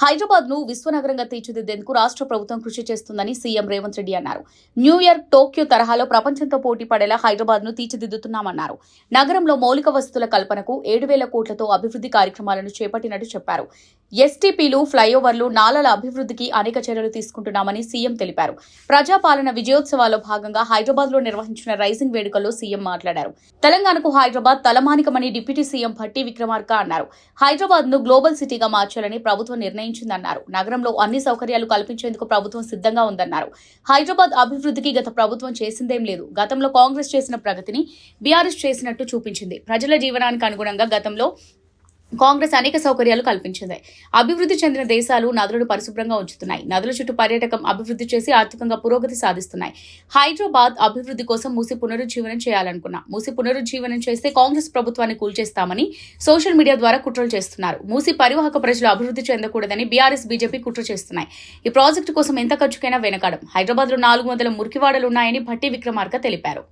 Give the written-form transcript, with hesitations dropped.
హైదరాబాద్ ను విశ్వనగరంగా తీర్చిదిద్దేందుకు రాష్ట్ర ప్రభుత్వం కృషి చేస్తుందని సీఎం రేవంత్ రెడ్డి అన్నారు. న్యూయార్క్, టోక్యో తరహాలో ప్రపంచంతో పోటీ పడేలా హైదరాబాద్ ను తీర్చిదిద్దుతున్నామన్నారు. నగరంలో మౌలిక వసతుల కల్పనకు 7,000 కోట్లతో అభివృద్ధి కార్యక్రమాలను చేపట్టినట్టు చెప్పారు. ఎస్టీపీలు, ఫ్లైఓవర్లు, నాలాల అభివృద్ధికి అనేక చర్యలు తీసుకుంటున్నామని సీఎం తెలిపారు. ప్రజాపాలన విజయోత్సవాల్లో భాగంగా హైదరాబాద్ లో నిర్వహించిన రైజింగ్ వేడుకల్లో సీఎం మాట్లాడారు. తెలంగాణకు హైదరాబాద్ తలమానికమని డిప్యూటీ సీఎం భట్టి విక్రమార్క అన్నారు. హైదరాబాద్ ను గ్లోబల్ సిటీగా మార్చాలని ప్రభుత్వం నిర్ణయించిందన్నారు. నగరంలో అన్ని సౌకర్యాలు కల్పించేందుకు ప్రభుత్వం సిద్ధంగా ఉందన్నారు. హైదరాబాద్ అభివృద్ధికి గత ప్రభుత్వం చేసిందేం లేదు. గతంలో కాంగ్రెస్ చేసిన ప్రగతిని బీఆర్ఎస్ చేసినట్టు చూపించింది. ప్రజల జీవనానికి అనుగుణంగా గతంలో కాంగ్రెస్ అనేక సౌకర్యాలు కల్పించింది. అభివృద్ధి చెందిన దేశాలు నదులను పరిశుభ్రంగా ఉంచుతున్నాయి. నదుల చుట్టూ పర్యాటకం అభివృద్ధి చేసి ఆర్థికంగా పురోగతి సాధిస్తున్నాయి. హైదరాబాద్ అభివృద్ధి కోసం మూసి పునరుజ్జీవనం చేయాలనుకున్నా. మూసి పునరుజ్జీవనం చేస్తే కాంగ్రెస్ ప్రభుత్వాన్ని కూల్చేస్తామని సోషల్ మీడియా ద్వారా కుట్రలు చేస్తున్నారు. మూసి పరివాహక ప్రజలు అభివృద్ధి చెందకూడదని బీఆర్ఎస్, బీజేపీ కుట్ర చేస్తున్నాయి. ఈ ప్రాజెక్టు కోసం ఎంత ఖర్చుకైనా వెనకాడం. హైదరాబాద్ లో 400 మురికివాడలున్నాయని భట్టి విక్రమార్క తెలిపారు.